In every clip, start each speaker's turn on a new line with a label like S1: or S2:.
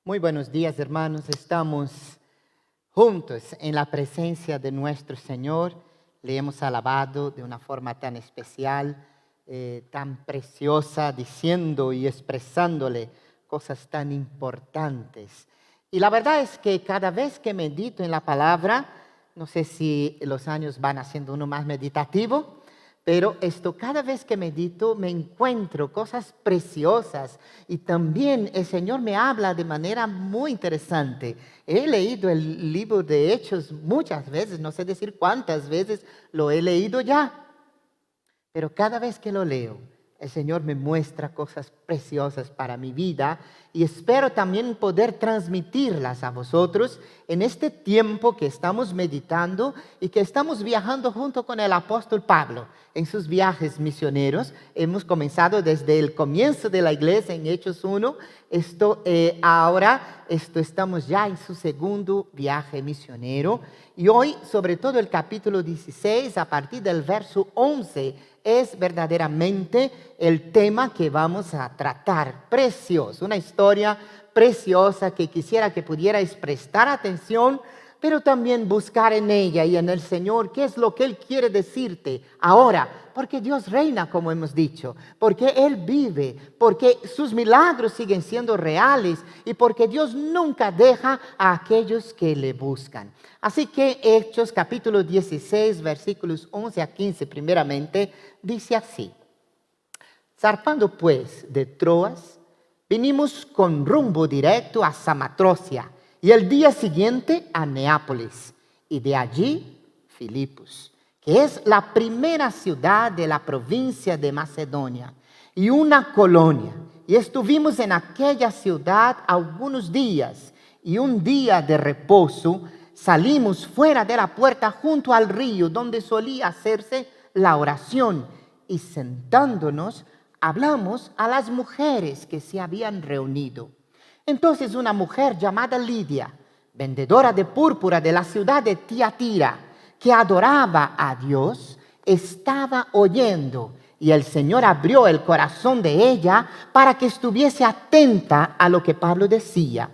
S1: Muy buenos días, hermanos. Estamos juntos en la presencia de nuestro Señor. Le hemos alabado de una forma tan especial, tan preciosa, diciendo y expresándole cosas tan importantes. Y la verdad es que cada vez que medito en la palabra, no sé si los años van haciendo uno más meditativo, pero cada vez que medito me encuentro cosas preciosas y también el Señor me habla de manera muy interesante. He leído el libro de Hechos muchas veces, no sé decir cuántas veces lo he leído ya, pero cada vez que lo leo, el Señor me muestra cosas preciosas para mi vida y espero también poder transmitirlas a vosotros en este tiempo que estamos meditando y que estamos viajando junto con el apóstol Pablo en sus viajes misioneros. Hemos comenzado desde el comienzo de la iglesia en Hechos 1. Ahora estamos ya en su segundo viaje misionero y hoy, sobre todo el capítulo 16, a partir del verso 11, es verdaderamente el tema que vamos a tratar. Precioso, una historia preciosa que quisiera que pudierais prestar atención, pero también buscar en ella y en el Señor qué es lo que Él quiere decirte ahora. Porque Dios reina, como hemos dicho, porque Él vive, porque sus milagros siguen siendo reales y porque Dios nunca deja a aquellos que le buscan. Así que Hechos capítulo 16, versículos 11 a 15 primeramente, dice así: zarpando pues de Troas, vinimos con rumbo directo a Samatrocia y el día siguiente a Neápolis y de allí Filipos, que es la primera ciudad de la provincia de Macedonia y una colonia. Y estuvimos en aquella ciudad algunos días y un día de reposo salimos fuera de la puerta junto al río donde solía hacerse la oración y sentándonos hablamos a las mujeres que se habían reunido. Entonces una mujer llamada Lidia, vendedora de púrpura de la ciudad de Tiatira, que adoraba a Dios, estaba oyendo y el Señor abrió el corazón de ella para que estuviese atenta a lo que Pablo decía.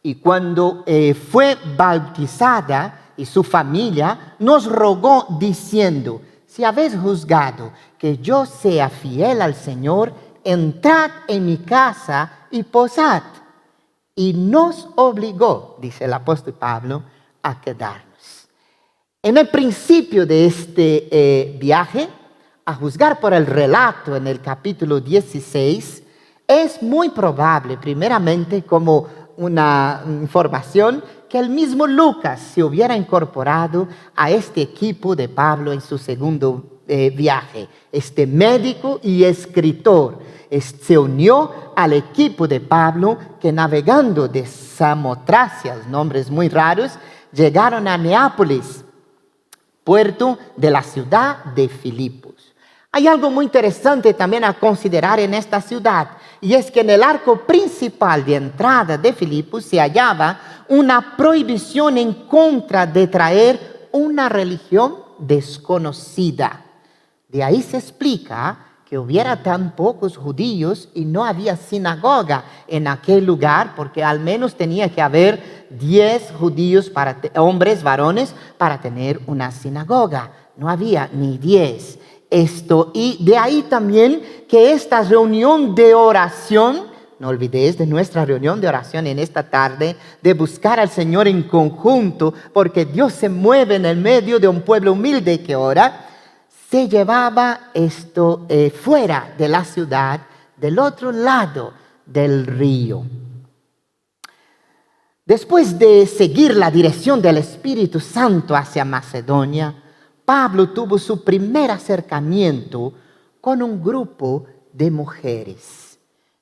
S1: Y cuando fue bautizada y su familia nos rogó diciendo: si habéis juzgado que yo sea fiel al Señor, entrad en mi casa y posad. Y nos obligó, dice el apóstol Pablo, a quedarnos. En el principio de este viaje, a juzgar por el relato en el capítulo 16, es muy probable, primeramente como una información, que el mismo Lucas se hubiera incorporado a este equipo de Pablo en su segundo viaje. Este médico y escritor se unió al equipo de Pablo que, navegando de Samotracia, nombres muy raros, llegaron a Neápolis, puerto de la ciudad de Filipos. Hay algo muy interesante también a considerar en esta ciudad, y es que en el arco principal de entrada de Filipos se hallaba una prohibición en contra de traer una religión desconocida. De ahí se explica que hubiera tan pocos judíos y no había sinagoga en aquel lugar, porque al menos tenía que haber 10 judíos, hombres, varones, para tener una sinagoga. No había ni 10. Y de ahí también que esta reunión de oración, no olvidéis de nuestra reunión de oración en esta tarde, de buscar al Señor en conjunto, porque Dios se mueve en el medio de un pueblo humilde que ora. Se llevaba fuera de la ciudad, del otro lado del río. Después de seguir la dirección del Espíritu Santo hacia Macedonia, Pablo tuvo su primer acercamiento con un grupo de mujeres.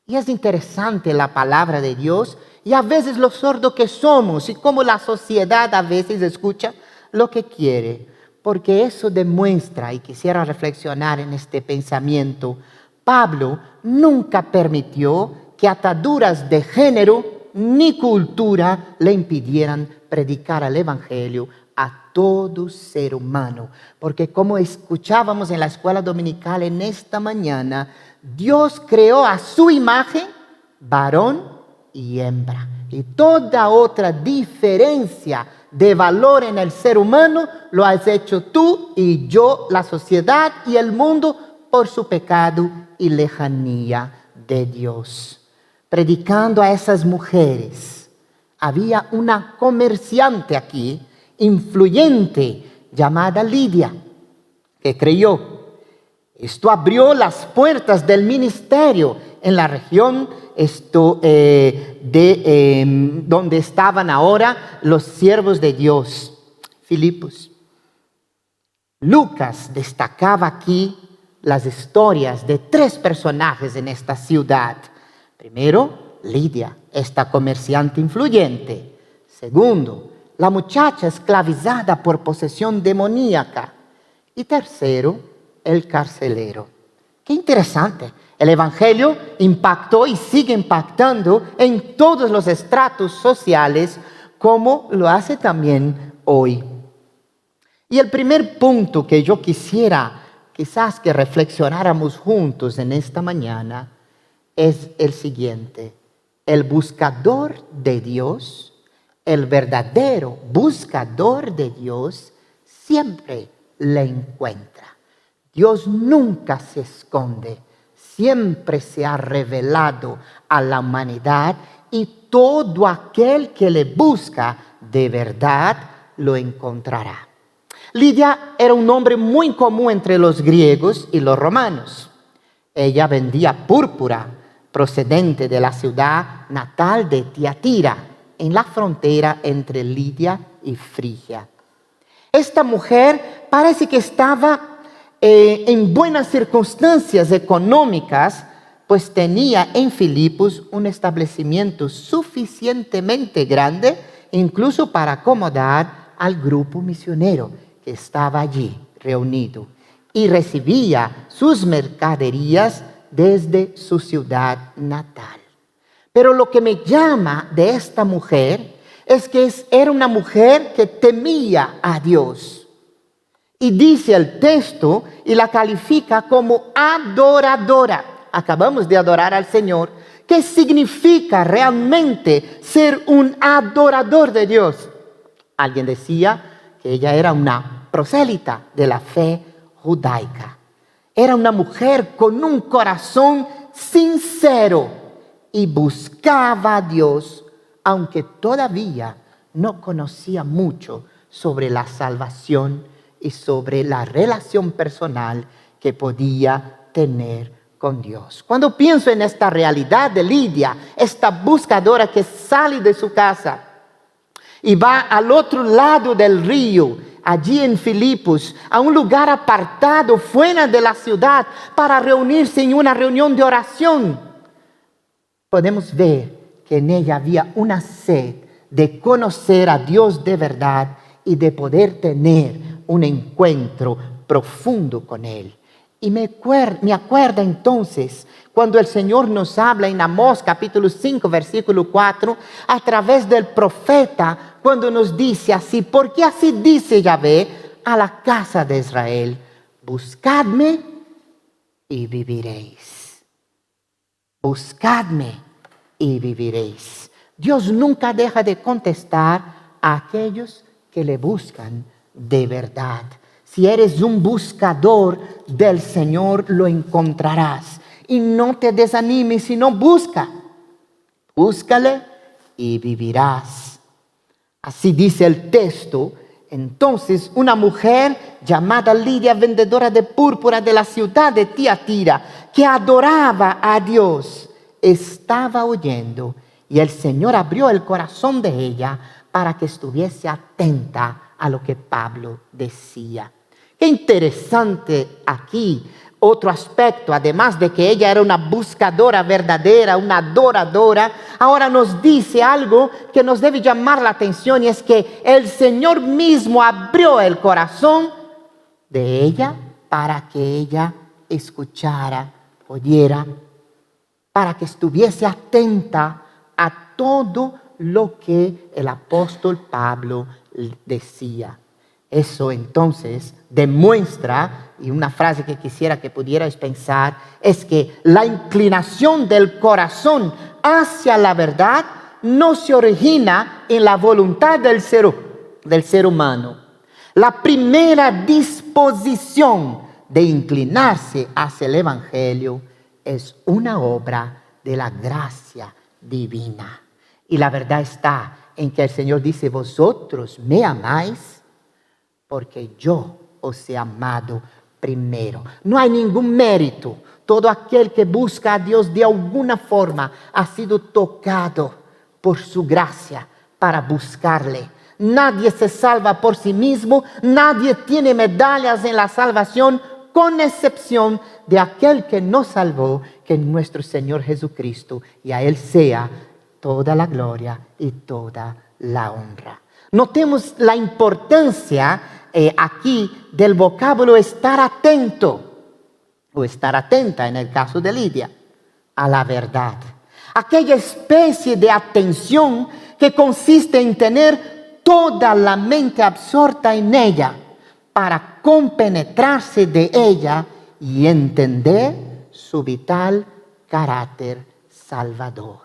S1: Y es interesante la palabra de Dios y a veces lo sordo que somos y cómo la sociedad a veces escucha lo que quiere. Porque eso demuestra, y quisiera reflexionar en este pensamiento, Pablo nunca permitió que ataduras de género ni cultura le impidieran predicar el evangelio a todo ser humano. Porque como escuchábamos en la escuela dominical en esta mañana, Dios creó a su imagen, varón y hembra. Y toda otra diferencia de valor en el ser humano lo has hecho tú y yo, la sociedad y el mundo, por su pecado y lejanía de Dios. Predicando a esas mujeres, había una comerciante aquí, influyente, llamada Lidia, que creyó. Esto abrió las puertas del ministerio en la región donde estaban ahora los siervos de Dios, Filipos. Lucas destacaba aquí las historias de 3 personajes en esta ciudad. Primero, Lidia, esta comerciante influyente. Segundo, la muchacha esclavizada por posesión demoníaca. Y tercero, el carcelero. Qué interesante. El Evangelio impactó y sigue impactando en todos los estratos sociales, como lo hace también hoy. Y el primer punto que yo quisiera quizás que reflexionáramos juntos en esta mañana es el siguiente: el buscador de Dios, el verdadero buscador de Dios, siempre le encuentra. Dios nunca se esconde, siempre se ha revelado a la humanidad y todo aquel que le busca de verdad lo encontrará. Lidia era un nombre muy común entre los griegos y los romanos. Ella vendía púrpura procedente de la ciudad natal de Tiatira, en la frontera entre Lidia y Frigia. Esta mujer parece que estaba en buenas circunstancias económicas, pues tenía en Filipos un establecimiento suficientemente grande, incluso para acomodar al grupo misionero que estaba allí reunido, y recibía sus mercaderías desde su ciudad natal. Pero lo que me llama de esta mujer es que era una mujer que temía a Dios. Y dice el texto y la califica como adoradora. Acabamos de adorar al Señor. ¿Qué significa realmente ser un adorador de Dios? Alguien decía que ella era una prosélita de la fe judaica. Era una mujer con un corazón sincero y buscaba a Dios, aunque todavía no conocía mucho sobre la salvación y sobre la relación personal que podía tener con Dios. Cuando pienso en esta realidad de Lidia, esta buscadora que sale de su casa y va al otro lado del río, allí en Filipos, a un lugar apartado fuera de la ciudad para reunirse en una reunión de oración, podemos ver que en ella había una sed de conocer a Dios de verdad y de poder tener un encuentro profundo con Él. Y me acuerda entonces cuando el Señor nos habla en Amós capítulo 5 versículo 4 a través del profeta, cuando nos dice así: porque así dice Yahvé a la casa de Israel: buscadme y viviréis. Buscadme y viviréis. Dios nunca deja de contestar a aquellos que le buscan de verdad. Si eres un buscador del Señor, lo encontrarás. Y no te desanimes, sino busca. Búscale y vivirás. Así dice el texto. Entonces una mujer llamada Lidia, vendedora de púrpura de la ciudad de Tiatira, que adoraba a Dios, estaba oyendo, y el Señor abrió el corazón de ella para que estuviese atenta a lo que Pablo decía. Qué interesante aquí otro aspecto, además de que ella era una buscadora verdadera, una adoradora, ahora nos dice algo que nos debe llamar la atención, y es que el Señor mismo abrió el corazón de ella para que ella escuchara, oyera, para que estuviese atenta a todo lo que el apóstol Pablo decía. Eso entonces demuestra, y una frase que quisiera que pudierais pensar, es que la inclinación del corazón hacia la verdad no se origina en la voluntad del ser humano. La primera disposición de inclinarse hacia el Evangelio es una obra de la gracia divina. Y la verdad está en que el Señor dice: vosotros me amáis porque yo os he amado primero. No hay ningún mérito. Todo aquel que busca a Dios de alguna forma ha sido tocado por su gracia para buscarle. Nadie se salva por sí mismo, nadie tiene medallas en la salvación, con excepción de aquel que nos salvó, que es nuestro Señor Jesucristo, y a Él sea toda la gloria y toda la honra. Notemos la importancia aquí del vocábulo estar atento, o estar atenta en el caso de Lidia, a la verdad. Aquella especie de atención que consiste en tener toda la mente absorta en ella para compenetrarse de ella y entender su vital carácter salvador.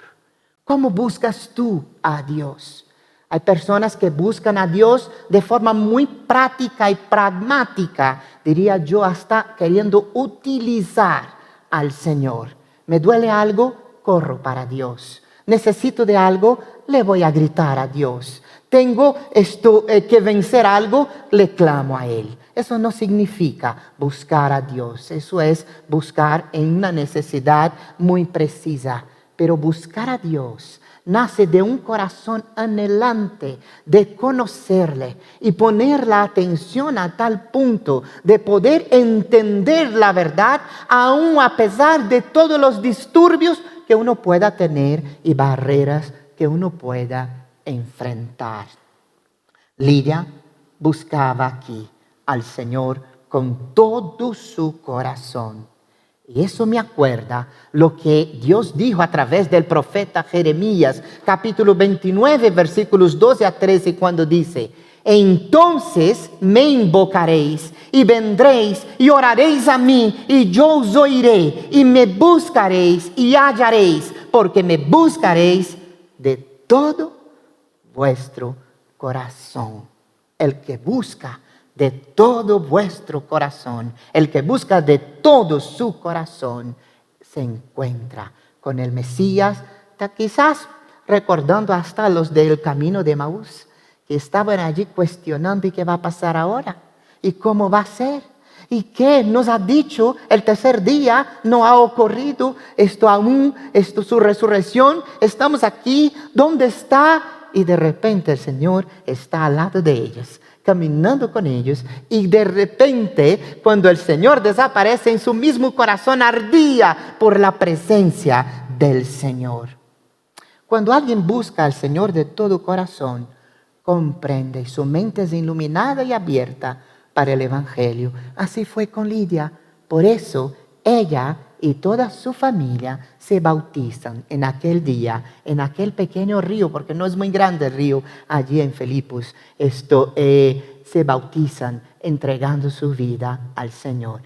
S1: ¿Cómo buscas tú a Dios? Hay personas que buscan a Dios de forma muy práctica y pragmática, diría yo, hasta queriendo utilizar al Señor. Me duele algo, corro para Dios. Necesito de algo, le voy a gritar a Dios. Tengo que vencer algo, le clamo a Él. Eso no significa buscar a Dios. Eso es buscar en una necesidad muy precisa. Pero buscar a Dios nace de un corazón anhelante de conocerle y poner la atención a tal punto de poder entender la verdad, aun a pesar de todos los disturbios que uno pueda tener y barreras que uno pueda enfrentar. Lidia buscaba aquí al Señor con todo su corazón. Y eso me acuerda lo que Dios dijo a través del profeta Jeremías, capítulo 29, versículos 12 a 13, cuando dice: entonces me invocaréis y vendréis y oraréis a mí y yo os oiré y me buscaréis y hallaréis, porque me buscaréis de todo vuestro corazón. El que busca de todo vuestro corazón, el que busca de todo su corazón, se encuentra con el Mesías. Quizás recordando hasta los del camino de Emaús, que estaban allí cuestionando: ¿y qué va a pasar ahora? ¿Y cómo va a ser? ¿Y qué nos ha dicho? El tercer día no ha ocurrido esto aún, su resurrección. Estamos aquí, ¿dónde está? Y de repente el Señor está al lado de ellos, caminando con ellos, y de repente, cuando el Señor desaparece, en su mismo corazón ardía por la presencia del Señor. Cuando alguien busca al Señor de todo corazón, comprende, y su mente es iluminada y abierta para el Evangelio. Así fue con Lidia. Por eso ella y toda su familia se bautizan en aquel día, en aquel pequeño río, porque no es muy grande el río allí en Filipos. Se bautizan entregando su vida al Señor.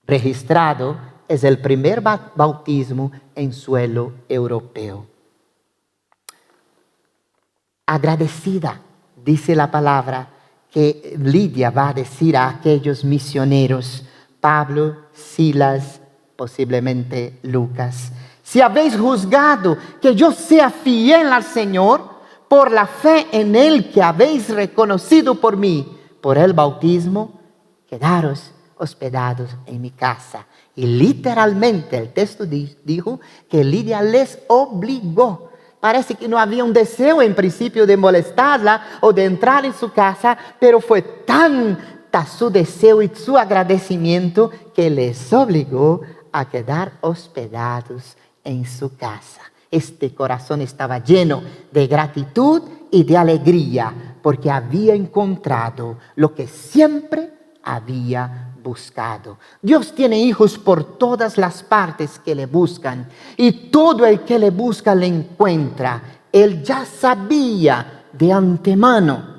S1: Registrado es el primer bautismo en suelo europeo. Agradecida, dice la palabra, que Lidia va a decir a aquellos misioneros, Pablo, Silas, posiblemente Lucas: si habéis juzgado que yo sea fiel al Señor por la fe en Él que habéis reconocido por mí, por el bautismo, quedaros hospedados en mi casa. Y literalmente el texto dijo que Lidia les obligó. Parece que no había un deseo en principio de molestarla o de entrar en su casa, pero fue tanta su deseo y su agradecimiento que les obligó a quedar hospedados en su casa. Este corazón estaba lleno de gratitud y de alegría porque había encontrado lo que siempre había buscado. Dios tiene hijos por todas las partes que le buscan, y todo el que le busca le encuentra. Él ya sabía de antemano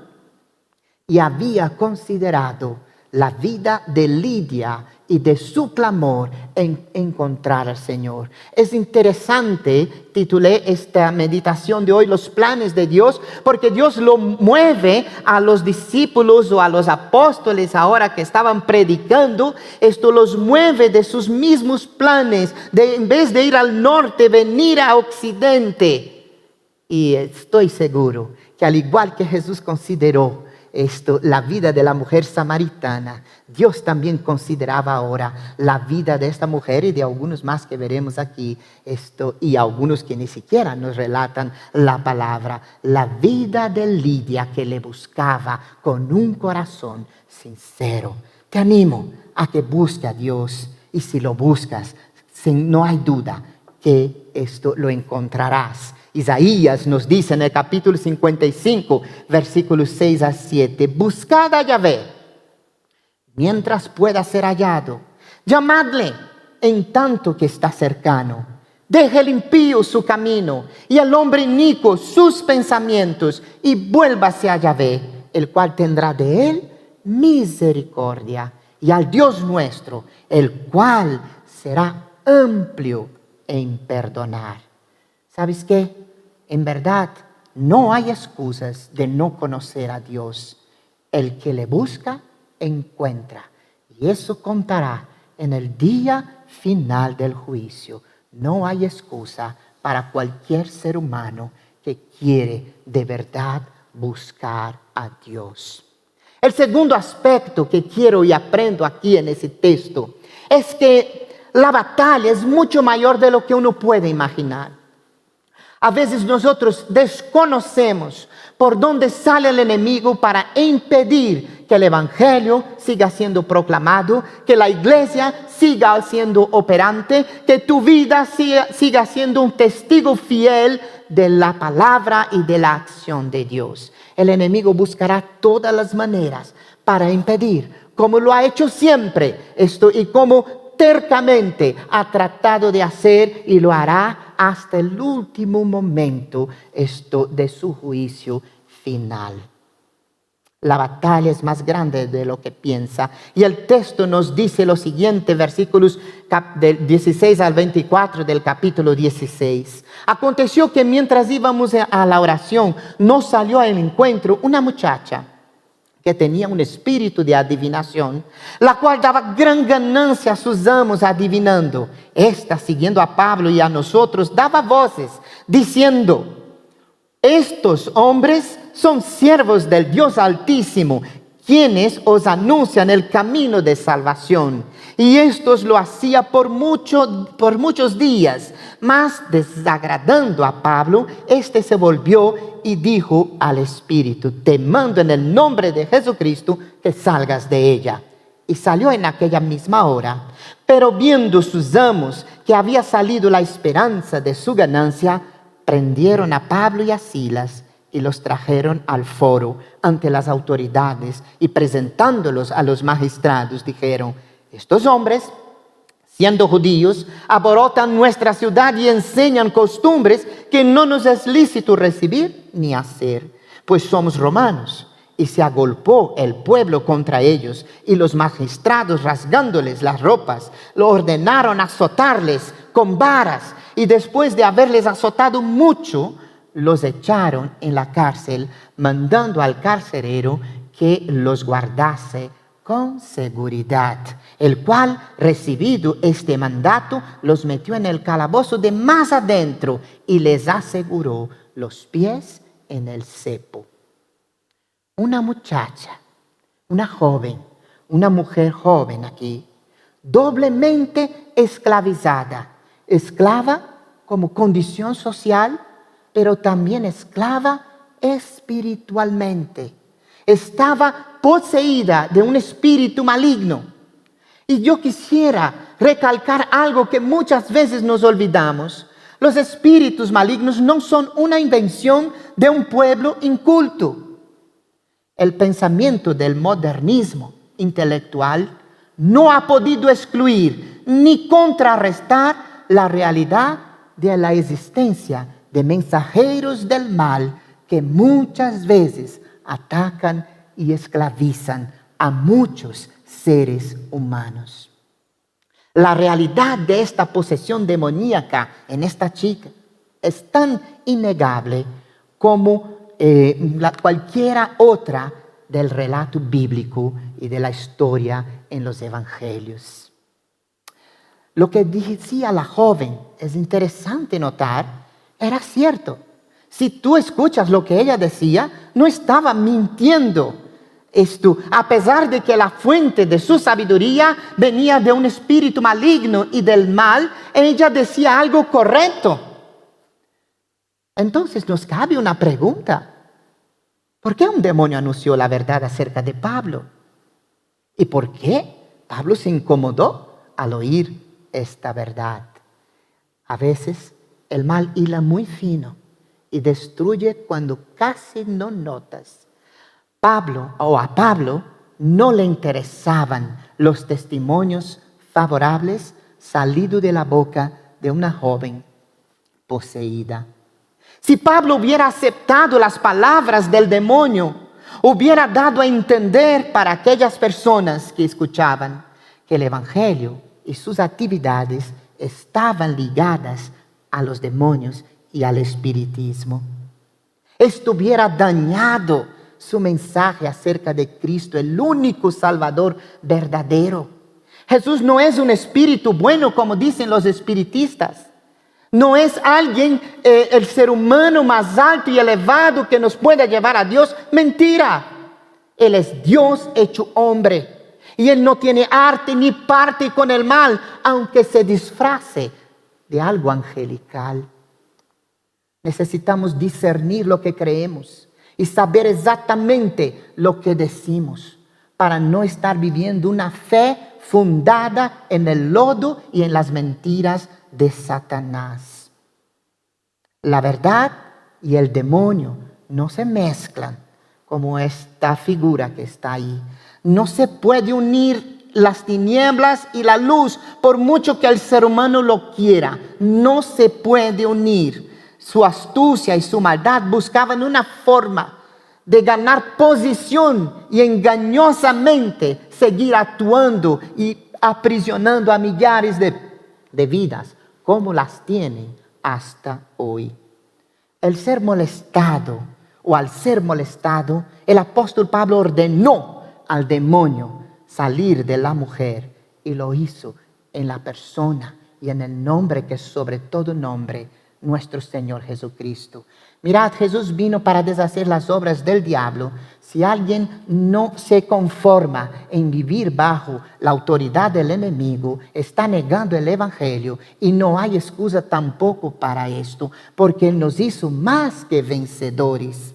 S1: y había considerado la vida de Lidia y de su clamor en encontrar al Señor. Es interesante, titulé esta meditación de hoy, los planes de Dios, porque Dios lo mueve a los discípulos o a los apóstoles ahora que estaban predicando, esto los mueve de sus mismos planes, de en vez de ir al norte, venir a occidente. Y estoy seguro que al igual que Jesús consideró la vida de la mujer samaritana, Dios también consideraba ahora la vida de esta mujer y de algunos más que veremos aquí, y algunos que ni siquiera nos relatan la palabra, la vida de Lidia que le buscaba con un corazón sincero. Te animo a que busque a Dios, y si lo buscas, no hay duda que lo encontrarás. Isaías nos dice en el capítulo 55, versículos 6 a 7, buscad a Yahvé mientras pueda ser hallado, llamadle en tanto que está cercano. Deje el impío su camino y el hombre inicuo sus pensamientos, y vuélvase a Yahvé, el cual tendrá de él misericordia, y al Dios nuestro, el cual será amplio en perdonar. ¿Sabes qué? En verdad, no hay excusas de no conocer a Dios. El que le busca, encuentra. Y eso contará en el día final del juicio. No hay excusa para cualquier ser humano que quiere de verdad buscar a Dios. El segundo aspecto que quiero y aprendo aquí en ese texto es que la batalla es mucho mayor de lo que uno puede imaginar. A veces nosotros desconocemos por dónde sale el enemigo para impedir que el evangelio siga siendo proclamado, que la iglesia siga siendo operante, que tu vida siga siendo un testigo fiel de la palabra y de la acción de Dios. El enemigo buscará todas las maneras para impedir, como lo ha hecho siempre, y como tercamente ha tratado de hacer, y lo hará hasta el último momento de su juicio final. La batalla es más grande de lo que piensa, y el texto nos dice lo siguiente, versículos del 16 al 24 del capítulo 16. Aconteció que mientras íbamos a la oración, nos salió al encuentro una muchacha que tenía un espíritu de adivinación, la cual daba gran ganancia a sus amos adivinando. Esta, siguiendo a Pablo y a nosotros, daba voces, diciendo: estos hombres son siervos del Dios Altísimo, quienes os anuncian el camino de salvación. Y estos lo hacía por muchos días, mas desagradando a Pablo, este se volvió y dijo al espíritu: te mando en el nombre de Jesucristo que salgas de ella. Y salió en aquella misma hora. Pero viendo sus amos que había salido la esperanza de su ganancia, prendieron a Pablo y a Silas y los trajeron al foro ante las autoridades, y presentándolos a los magistrados dijeron: estos hombres, siendo judíos, alborotan nuestra ciudad y enseñan costumbres que no nos es lícito recibir ni hacer, pues somos romanos. Y se agolpó el pueblo contra ellos, y los magistrados, rasgándoles las ropas, lo ordenaron azotarles con varas, y después de haberles azotado mucho, los echaron en la cárcel, mandando al carcelero que los guardase con seguridad, el cual, recibido este mandato, los metió en el calabozo de más adentro y les aseguró los pies en el cepo. Una muchacha, una joven, una mujer joven aquí, doblemente esclavizada, esclava como condición social, pero también esclava espiritualmente. Estaba poseída de un espíritu maligno. Y yo quisiera recalcar algo que muchas veces nos olvidamos. Los espíritus malignos no son una invención de un pueblo inculto. El pensamiento del modernismo intelectual no ha podido excluir ni contrarrestar la realidad de la existencia de mensajeros del mal que muchas veces atacan y esclavizan a muchos seres humanos. La realidad de esta posesión demoníaca en esta chica es tan innegable como cualquiera otra del relato bíblico y de la historia en los evangelios. Lo que decía la joven, es interesante notar, era cierto. Si tú escuchas lo que ella decía, no estaba mintiendo. A pesar de que la fuente de su sabiduría venía de un espíritu maligno y del mal, ella decía algo correcto. Entonces nos cabe una pregunta. ¿Por qué un demonio anunció la verdad acerca de Pablo? ¿Y por qué Pablo se incomodó al oír esta verdad? A veces el mal hila muy fino y destruye cuando casi no notas. A Pablo no le interesaban los testimonios favorables salidos de la boca de una joven poseída. Si Pablo hubiera aceptado las palabras del demonio, hubiera dado a entender para aquellas personas que escuchaban que el evangelio y sus actividades estaban ligadas a los demonios y al espiritismo. Esto hubiera dañado su mensaje acerca de Cristo, el único Salvador verdadero. Jesús no es un espíritu bueno como dicen los espiritistas. No es alguien, el ser humano más alto y elevado que nos pueda llevar a Dios. Mentira. Él es Dios hecho hombre. Y Él no tiene arte ni parte con el mal, aunque se disfrace de algo angelical. Necesitamos discernir lo que creemos y saber exactamente lo que decimos para no estar viviendo una fe fundada en el lodo y en las mentiras de Satanás. La verdad y el demonio no se mezclan como esta figura que está ahí. No se puede unir las tinieblas y la luz por mucho que el ser humano lo quiera. No se puede unir. Su astucia y su maldad buscaban una forma de ganar posición y engañosamente seguir actuando y aprisionando a millares de vidas como las tienen hasta hoy. Al ser molestado, el apóstol Pablo ordenó al demonio salir de la mujer y lo hizo en la persona y en el nombre que es sobre todo nombre, nuestro Señor Jesucristo. Mirad, Jesús vino para deshacer las obras del diablo. Si alguien no se conforma en vivir bajo la autoridad del enemigo, está negando el evangelio y no hay excusa tampoco para esto, porque Él nos hizo más que vencedores.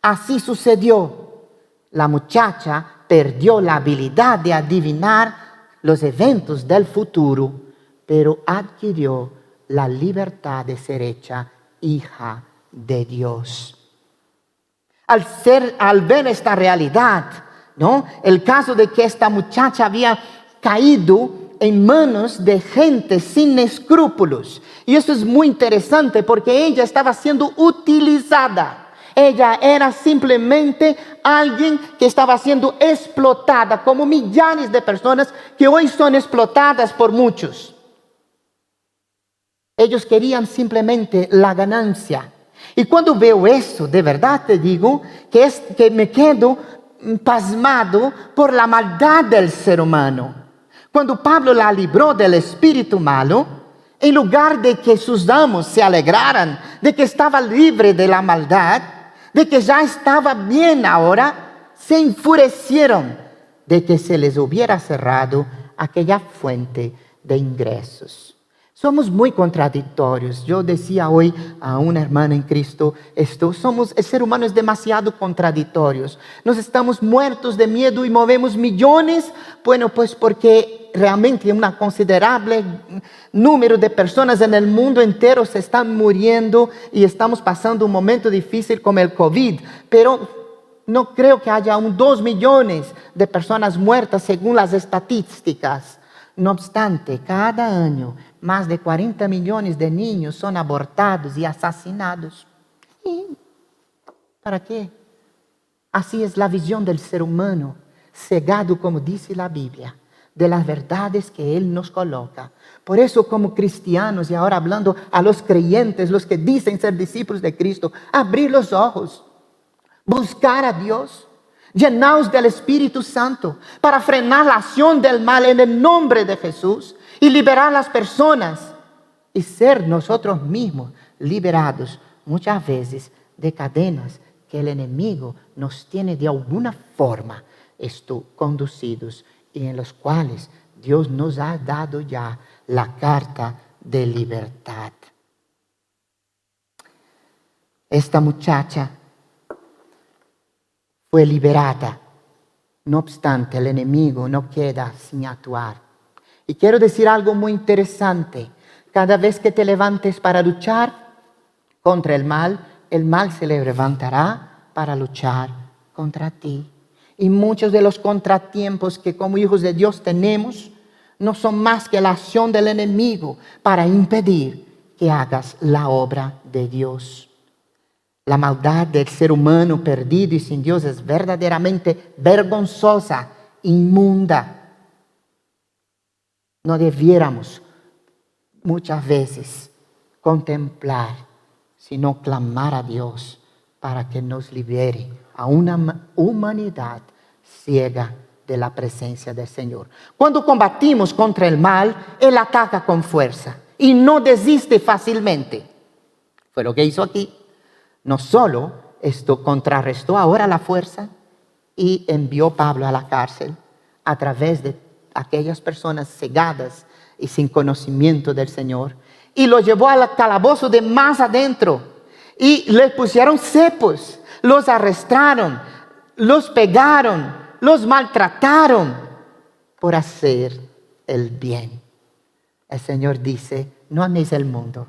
S1: Así sucedió. La muchacha perdió la habilidad de adivinar los eventos del futuro, pero adquirió la libertad de ser hecha hija de Dios. Al ver esta realidad, ¿no? El caso de que esta muchacha había caído en manos de gente sin escrúpulos. Y eso es muy interesante porque ella estaba siendo utilizada. Ella era simplemente alguien que estaba siendo explotada, como millares de personas que hoy son explotadas por muchos. Ellos querían simplemente la ganancia. Y cuando veo eso, de verdad te digo que me quedo pasmado por la maldad del ser humano. Cuando Pablo la libró del espíritu malo, en lugar de que sus amos se alegraran de que estaba libre de la maldad, de que ya estaba bien ahora, se enfurecieron de que se les hubiera cerrado aquella fuente de ingresos. Somos muy contradictorios. Yo decía hoy a una hermana en Cristo el ser humano es demasiado contradictorio. Nos estamos muertos de miedo y movemos millones. Bueno, pues porque realmente un considerable número de personas en el mundo entero se están muriendo y estamos pasando un momento difícil como el COVID. Pero no creo que haya 2 millones de personas muertas según las estadísticas. No obstante, cada año más de 40 millones de niños son abortados y asesinados. ¿Y para qué? Así es la visión del ser humano. cegado, como dice la Biblia, de las verdades que Él nos coloca. Por eso, como cristianos, y ahora hablando a los creyentes, los que dicen ser discípulos de Cristo, abrir los ojos, buscar a Dios, llenaos del Espíritu Santo para frenar la acción del mal en el nombre de Jesús y liberar a las personas y ser nosotros mismos liberados muchas veces de cadenas que el enemigo nos tiene de alguna forma conducidos y en los cuales Dios nos ha dado ya la carta de libertad. Esta muchacha fue liberada. No obstante, el enemigo no queda sin actuar. Y quiero decir algo muy interesante. Cada vez que te levantes para luchar contra el mal se levantará para luchar contra ti. Y muchos de los contratiempos que como hijos de Dios tenemos no son más que la acción del enemigo para impedir que hagas la obra de Dios. La maldad del ser humano perdido y sin Dios es verdaderamente vergonzosa, inmunda. No debiéramos muchas veces contemplar, sino clamar a Dios para que nos libere a una humanidad ciega de la presencia del Señor. Cuando combatimos contra el mal, Él ataca con fuerza y no desiste fácilmente. Fue lo que hizo aquí. No solo esto contrarrestó ahora la fuerza y envió a Pablo a la cárcel a través de aquellas personas cegadas y sin conocimiento del Señor, y lo llevó al calabozo de más adentro y le pusieron cepos, los arrestaron, los pegaron, los maltrataron por hacer el bien. El Señor dice: no améis el mundo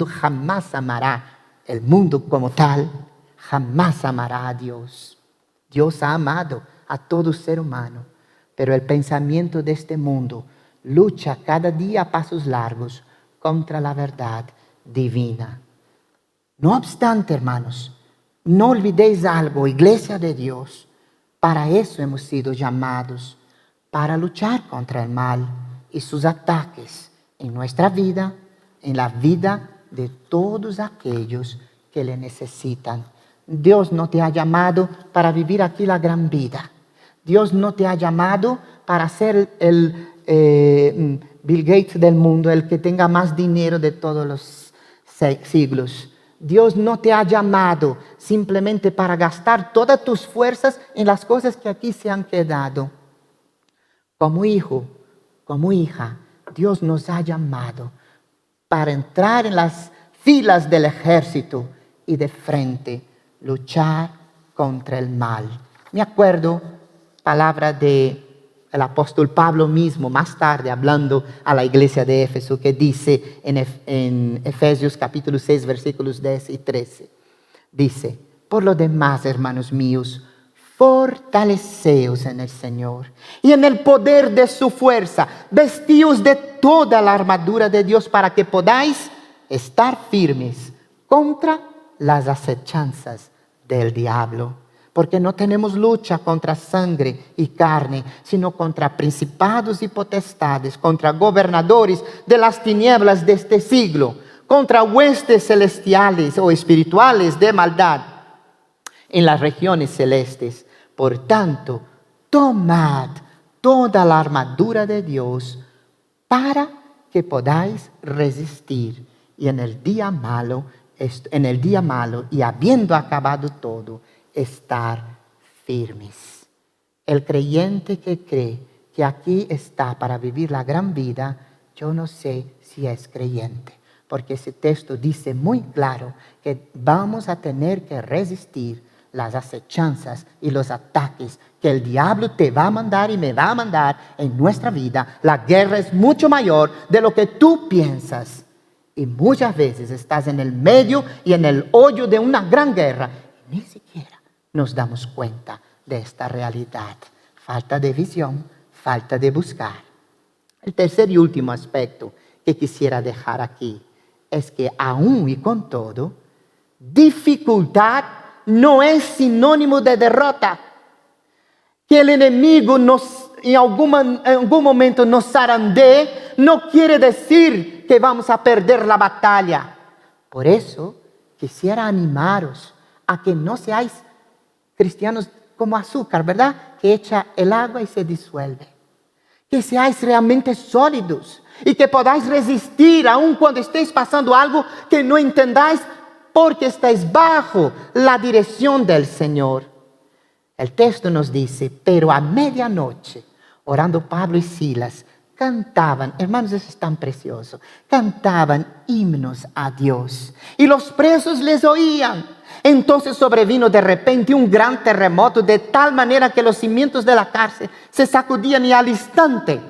S1: jamás amará. El mundo como tal jamás amará a Dios. Dios ha amado a todo ser humano, pero el pensamiento de este mundo lucha cada día a pasos largos contra la verdad divina. No obstante, hermanos, no olvidéis algo, iglesia de Dios. Para eso hemos sido llamados, para luchar contra el mal y sus ataques en nuestra vida, en la vida de todos aquellos que le necesitan. Dios no te ha llamado para vivir aquí la gran vida. Dios no te ha llamado para ser el Bill Gates del mundo, el que tenga más dinero de todos los siglos. Dios no te ha llamado simplemente para gastar todas tus fuerzas en las cosas que aquí se han quedado. Como hijo, como hija, Dios nos ha llamado para entrar en las filas del ejército y de frente luchar contra el mal. Me acuerdo palabra del apóstol Pablo mismo, más tarde hablando a la iglesia de Éfeso, que dice en Efesios capítulo 6, versículos 10 y 13. Dice: por lo demás, hermanos míos, fortaleceos en el Señor y en el poder de su fuerza. Vestíos de toda la armadura de Dios para que podáis estar firmes contra las acechanzas del diablo. Porque no tenemos lucha contra sangre y carne, sino contra principados y potestades, contra gobernadores de las tinieblas de este siglo, contra huestes celestiales o espirituales de maldad en las regiones celestes. Por tanto, tomad toda la armadura de Dios para que podáis resistir y en el día malo y habiendo acabado todo, estar firmes. El creyente que cree que aquí está para vivir la gran vida, yo no sé si es creyente, porque ese texto dice muy claro que vamos a tener que resistir las acechanzas y los ataques que el diablo te va a mandar y me va a mandar en nuestra vida. La guerra es mucho mayor de lo que tú piensas. Y muchas veces estás en el medio y en el hoyo de una gran guerra. Y ni siquiera nos damos cuenta de esta realidad. Falta de visión, falta de buscar. El tercer y último aspecto que quisiera dejar aquí es que aún y con todo, dificultad no es sinónimo de derrota. Que que el enemigo en algún momento nos zarandee, no quiere decir que vamos a perder la batalla. Por eso, quisiera animaros a que no seáis cristianos como azúcar, ¿verdad? Que echa el agua y se disuelve. Que seáis realmente sólidos y que podáis resistir aun cuando estéis pasando algo que no entendáis, porque estáis bajo la dirección del Señor. El texto nos dice, pero a medianoche, orando Pablo y Silas, cantaban, hermanos, eso es tan precioso, cantaban himnos a Dios y los presos les oían. Entonces sobrevino de repente un gran terremoto, de tal manera que los cimientos de la cárcel se sacudían y al instante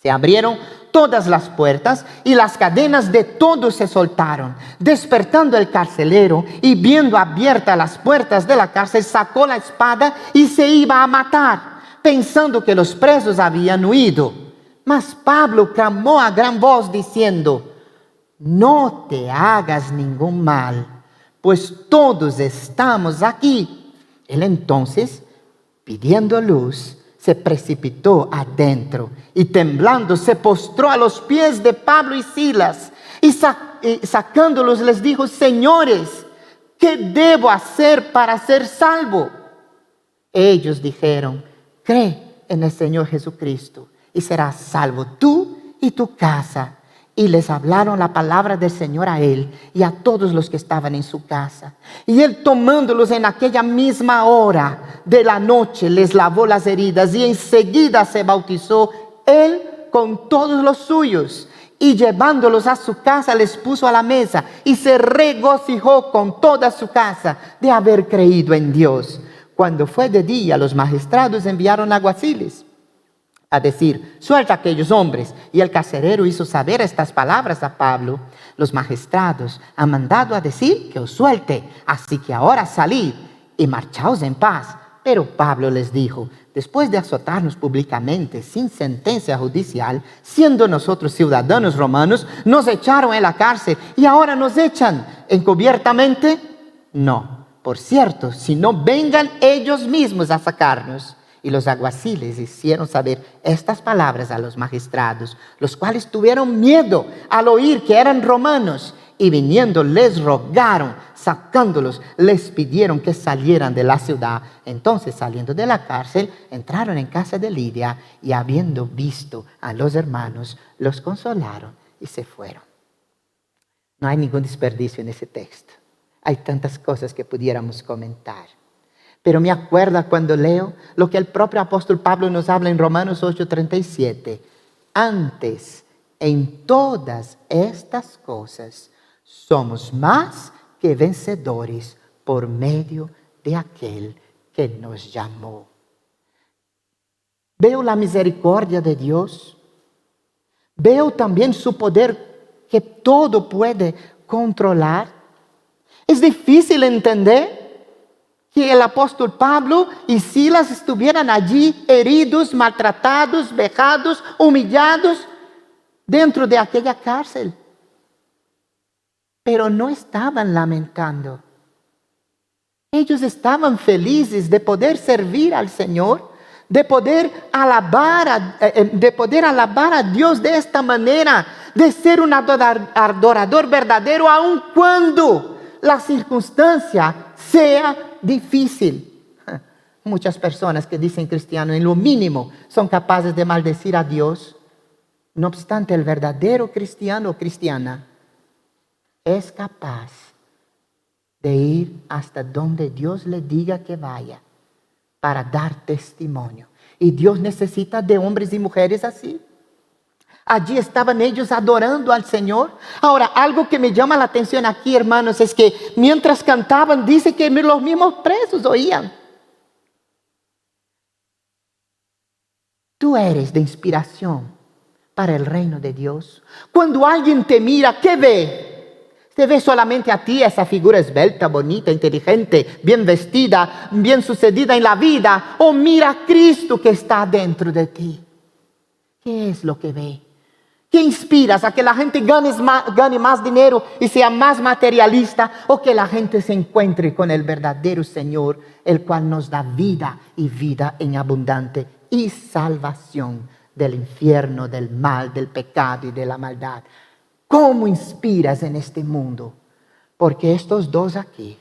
S1: se abrieron todas las puertas y las cadenas de todos se soltaron. Despertando el carcelero y viendo abiertas las puertas de la cárcel, sacó la espada y se iba a matar, pensando que los presos habían huido. Mas Pablo clamó a gran voz diciendo, no te hagas ningún mal, pues todos estamos aquí. Él entonces, pidiendo luz, se precipitó adentro y temblando se postró a los pies de Pablo y Silas y sacándolos les dijo, señores, ¿qué debo hacer para ser salvo? Ellos dijeron, cree en el Señor Jesucristo y serás salvo tú y tu casa. Y les hablaron la palabra del Señor a él y a todos los que estaban en su casa. Y él, tomándolos en aquella misma hora de la noche, les lavó las heridas y enseguida se bautizó él con todos los suyos. Y llevándolos a su casa les puso a la mesa y se regocijó con toda su casa de haber creído en Dios. Cuando fue de día, los magistrados enviaron alguaciles a decir, suelta a aquellos hombres. Y el carcelero hizo saber estas palabras a Pablo. Los magistrados han mandado a decir que os suelte, así que ahora salid y marchaos en paz. Pero Pablo les dijo, después de azotarnos públicamente sin sentencia judicial, siendo nosotros ciudadanos romanos, nos echaron en la cárcel y ahora nos echan encubiertamente. No, por cierto, si no vengan ellos mismos a sacarnos. Y los alguaciles hicieron saber estas palabras a los magistrados, los cuales tuvieron miedo al oír que eran romanos. Y viniendo les rogaron, sacándolos, les pidieron que salieran de la ciudad. Entonces, saliendo de la cárcel, entraron en casa de Lidia y habiendo visto a los hermanos, los consolaron y se fueron. No hay ningún desperdicio en ese texto. Hay tantas cosas que pudiéramos comentar. Pero me acuerda cuando leo lo que el propio apóstol Pablo nos habla en Romanos 8:37. Antes, en todas estas cosas, somos más que vencedores por medio de aquel que nos llamó. Veo la misericordia de Dios. Veo también su poder que todo puede controlar. Es difícil entender que el apóstol Pablo y Silas estuvieran allí heridos, maltratados, vejados, humillados dentro de aquella cárcel. Pero no estaban lamentando. Ellos estaban felices de poder servir al Señor, de poder alabar a Dios de esta manera, de ser un adorador verdadero, aun cuando la circunstancia sea difícil. Muchas personas que dicen cristiano en lo mínimo son capaces de maldecir a Dios. No obstante, el verdadero cristiano o cristiana es capaz de ir hasta donde Dios le diga que vaya para dar testimonio. Y Dios necesita de hombres y mujeres así. Allí estaban ellos adorando al Señor. Ahora, algo que me llama la atención aquí, hermanos, es que mientras cantaban, dice que los mismos presos oían. Tú eres de inspiración para el reino de Dios. Cuando alguien te mira, ¿qué ve? ¿Te ve solamente a ti, esa figura esbelta, bonita, inteligente, bien vestida, bien sucedida en la vida? ¿O mira a Cristo que está dentro de ti? ¿Qué es lo que ve? ¿Qué inspiras? ¿A que la gente gane más dinero y sea más materialista? ¿O que la gente se encuentre con el verdadero Señor, el cual nos da vida y vida en abundante y salvación del infierno, del mal, del pecado y de la maldad? ¿Cómo inspiras en este mundo? Porque estos dos aquí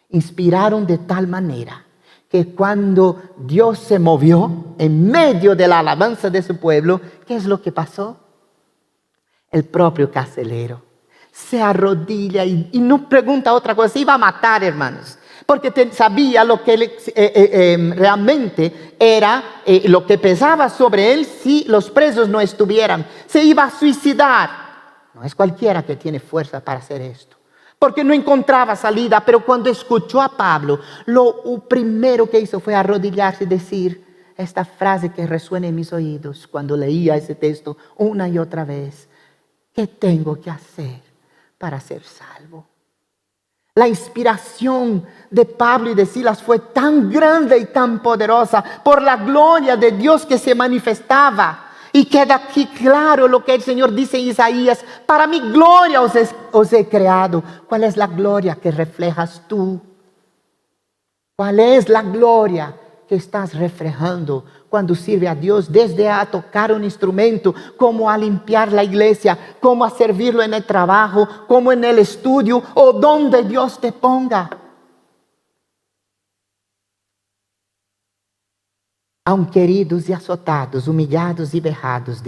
S1: inspiraron de tal manera que cuando Dios se movió en medio de la alabanza de su pueblo, ¿qué es lo que pasó? El propio carcelero se arrodilla y no pregunta otra cosa. Se iba a matar, hermanos, porque sabía lo que realmente era, lo que pesaba sobre él si los presos no estuvieran. Se iba a suicidar. No es cualquiera que tiene fuerza para hacer esto, porque no encontraba salida. Pero cuando escuchó a Pablo, lo primero que hizo fue arrodillarse y decir esta frase que resuena en mis oídos cuando leía ese texto una y otra vez: ¿qué tengo que hacer para ser salvo? La inspiración de Pablo y de Silas fue tan grande y tan poderosa por la gloria de Dios que se manifestaba. Y queda aquí claro lo que el Señor dice en Isaías: para mi gloria os he creado. ¿Cuál es la gloria que reflejas tú? ¿Cuál es la gloria que estás reflejando cuando sirve a Dios? Desde a tocar un instrumento, como a limpiar la iglesia, como a servirlo en el trabajo, como en el estudio o donde Dios te ponga. Aunque heridos y azotados, humillados y vejados,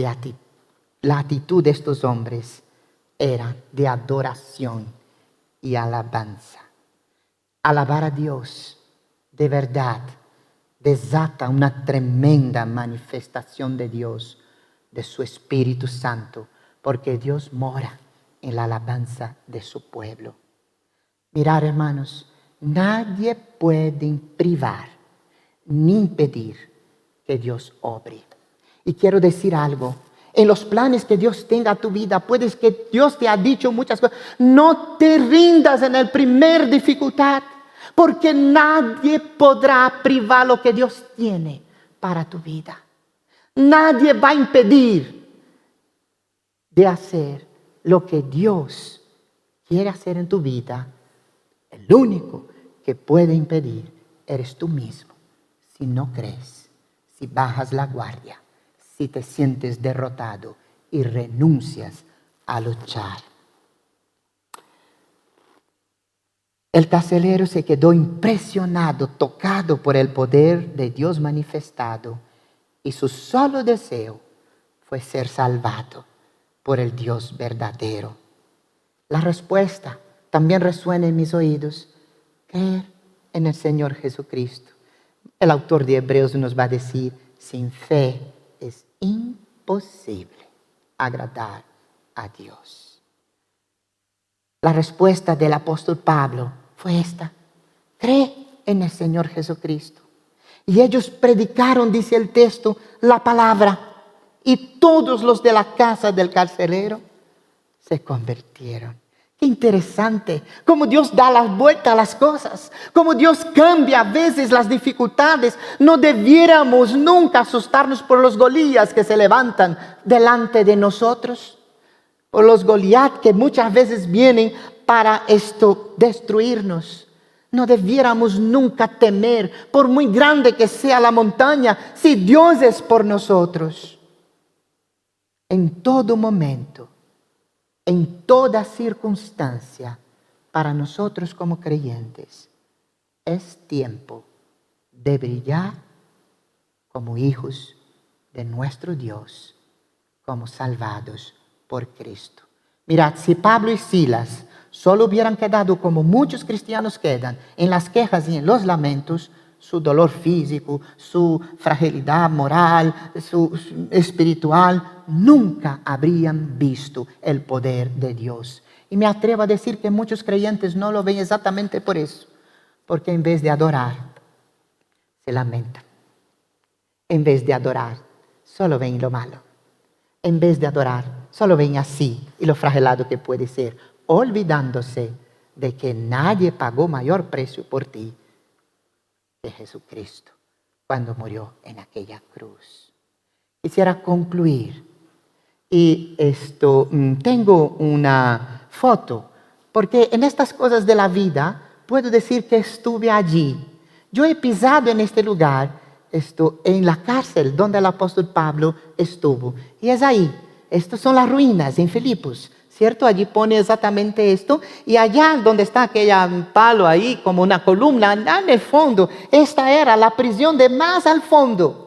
S1: la actitud de estos hombres era de adoración y alabanza. Alabar a Dios de verdad desata una tremenda manifestación de Dios, de su Espíritu Santo, porque Dios mora en la alabanza de su pueblo. Mirad, hermanos, nadie puede privar ni impedir que Dios obre. Y quiero decir algo: en los planes que Dios tenga a tu vida, puedes que Dios te ha dicho muchas cosas. No te rindas en la primer dificultad, porque nadie podrá privar lo que Dios tiene para tu vida. Nadie va a impedir de hacer lo que Dios quiere hacer en tu vida. El único que puede impedir eres tú mismo, si no crees, si bajas la guardia, si te sientes derrotado y renuncias a luchar. El carcelero se quedó impresionado, tocado por el poder de Dios manifestado, y su solo deseo fue ser salvado por el Dios verdadero. La respuesta también resuena en mis oídos: creer en el Señor Jesucristo. El autor de Hebreos nos va a decir: sin fe es imposible agradar a Dios. La respuesta del apóstol Pablo fue esta: cree en el Señor Jesucristo. Y ellos predicaron, dice el texto, la palabra, y todos los de la casa del carcelero se convirtieron. Qué interesante cómo Dios da la vuelta a las cosas, cómo Dios cambia a veces las dificultades. No debiéramos nunca asustarnos por los Goliat que se levantan delante de nosotros, por los Goliat que muchas veces vienen para destruirnos. No debiéramos nunca temer, por muy grande que sea la montaña, si Dios es por nosotros. En todo momento, en toda circunstancia, para nosotros como creyentes, es tiempo de brillar como hijos de nuestro Dios, como salvados por Cristo. Mirad, si Pablo y Silas solo hubieran quedado como muchos cristianos quedan, en las quejas y en los lamentos, su dolor físico, su fragilidad moral, su espiritual, nunca habrían visto el poder de Dios. Y me atrevo a decir que muchos creyentes no lo ven exactamente por eso, porque en vez de adorar, se lamentan. En vez de adorar, solo ven lo malo. En vez de adorar, solo ven así y lo fragilado que puede ser, olvidándose de que nadie pagó mayor precio por ti que Jesucristo cuando murió en aquella cruz. Quisiera concluir Y tengo una foto, porque en estas cosas de la vida puedo decir que estuve allí. Yo he pisado en este lugar, en la cárcel donde el apóstol Pablo estuvo. Y es ahí, estas son las ruinas en Filipos, ¿cierto? Allí pone exactamente esto. Y allá donde está aquella palo ahí, como una columna, allá en el fondo, esta era la prisión de más al fondo.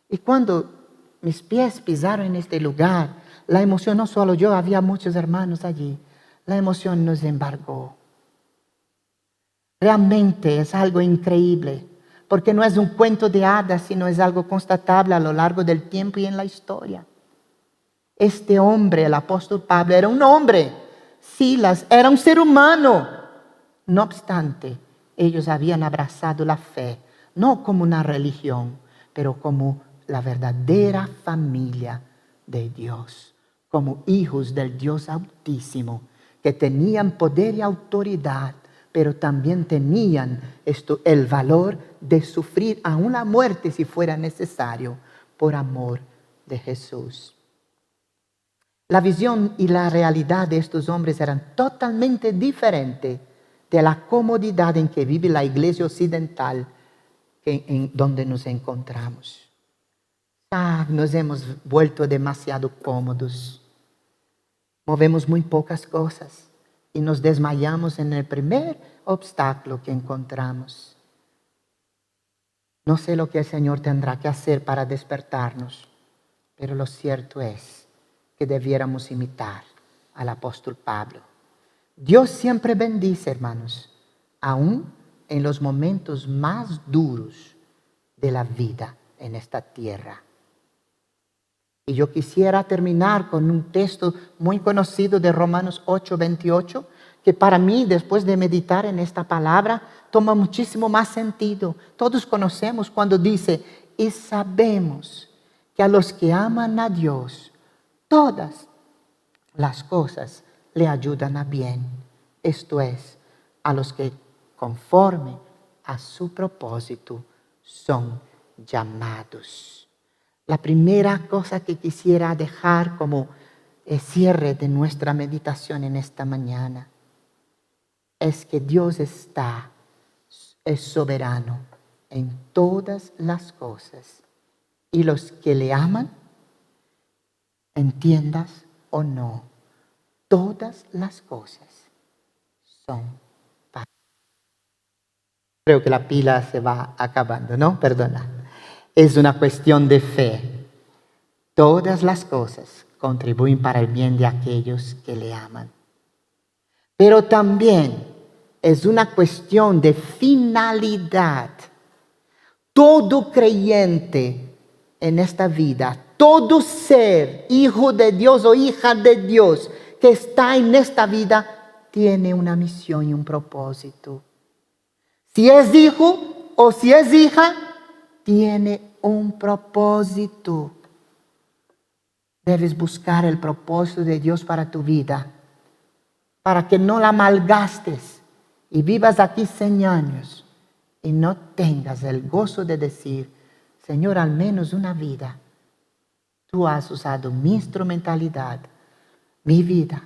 S1: Y cuando mis pies pisaron en este lugar, la emoción, no solo yo, había muchos hermanos allí, la emoción nos embargó. Realmente es algo increíble, porque no es un cuento de hadas, sino es algo constatable a lo largo del tiempo y en la historia. Este hombre, el apóstol Pablo, era un hombre. Silas era un ser humano. No obstante, ellos habían abrazado la fe, no como una religión, pero como la verdadera familia de Dios, como hijos del Dios Altísimo, que tenían poder y autoridad, pero también tenían el valor de sufrir aún la muerte si fuera necesario por amor de Jesús. La visión y la realidad de estos hombres eran totalmente diferentes de la comodidad en que vive la iglesia occidental en donde nos encontramos. Nos hemos vuelto demasiado cómodos. Movemos muy pocas cosas y nos desmayamos en el primer obstáculo que encontramos. No sé lo que el Señor tendrá que hacer para despertarnos, pero lo cierto es que debiéramos imitar al apóstol Pablo. Dios siempre bendice, hermanos, aún en los momentos más duros de la vida en esta tierra. Y yo quisiera terminar con un texto muy conocido de Romanos 8:28, que para mí, después de meditar en esta palabra, toma muchísimo más sentido. Todos conocemos cuando dice, y sabemos que a los que aman a Dios, todas las cosas le ayudan a bien. Esto es, a los que conforme a su propósito son llamados. La primera cosa que quisiera dejar como cierre de nuestra meditación en esta mañana es que Dios es soberano en todas las cosas. Y los que le aman, entiendas o no, todas las cosas son para. Creo que la pila se va acabando, ¿no? Perdona. Es una cuestión de fe. Todas las cosas contribuyen para el bien de aquellos que le aman. Pero también es una cuestión de finalidad. Todo creyente en esta vida, todo ser, hijo de Dios o hija de Dios que está en esta vida, tiene una misión y un propósito. Si es hijo o si es hija, tiene un propósito. Debes buscar el propósito de Dios para tu vida, para que no la malgastes y vivas aquí 100 años y no tengas el gozo de decir, Señor, al menos una vida, tú has usado mi instrumentalidad, mi vida,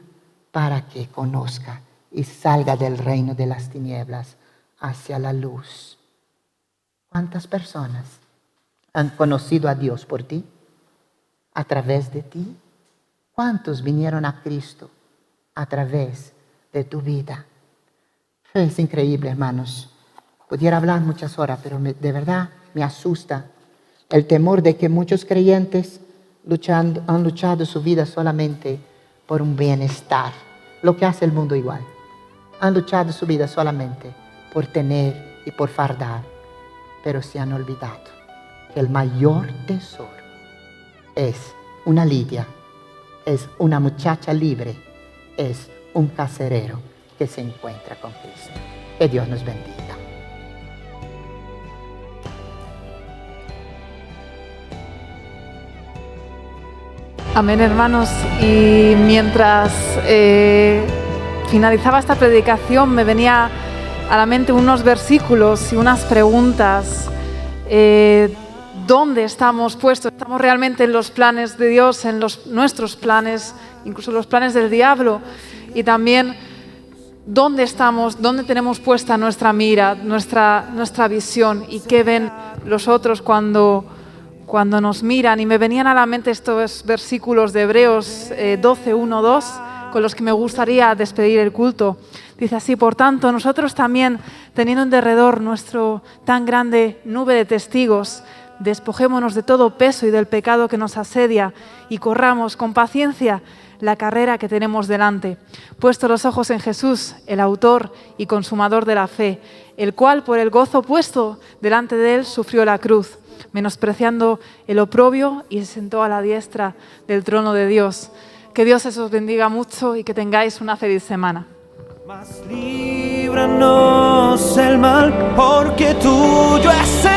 S1: para que conozca y salga del reino de las tinieblas hacia la luz. ¿Cuántas personas han conocido a Dios por ti? ¿A través de ti? ¿Cuántos vinieron a Cristo a través de tu vida? Es increíble, hermanos. Pudiera hablar muchas horas, pero de verdad me asusta el temor de que muchos creyentes han luchado su vida solamente por un bienestar. Lo que hace el mundo igual. Han luchado su vida solamente por tener y por fardar, pero se han olvidado que el mayor tesoro es una lidia, es una muchacha libre, es un carcelero que se encuentra con Cristo. Que Dios nos bendiga.
S2: Amén, hermanos. Y mientras finalizaba esta predicación me venía a la mente unos versículos y unas preguntas. dónde estamos puestos. ¿Estamos realmente en los planes de Dios, en nuestros planes, incluso los planes del diablo? Y también, ¿dónde estamos? ¿Dónde tenemos puesta nuestra mira, nuestra visión? ¿Y qué ven los otros cuando nos miran? Y me venían a la mente estos versículos de Hebreos 12, 1, 2, con los que me gustaría despedir el culto. Dice así: por tanto, nosotros también, teniendo en derredor nuestro tan grande nube de testigos, despojémonos de todo peso y del pecado que nos asedia y corramos con paciencia la carrera que tenemos delante, puesto los ojos en Jesús, el autor y consumador de la fe, el cual por el gozo puesto delante de él sufrió la cruz, menospreciando el oprobio, y se sentó a la diestra del trono de Dios. Que Dios os bendiga mucho y que tengáis una feliz semana.
S3: Mas líbranos el mal, porque tuyo es el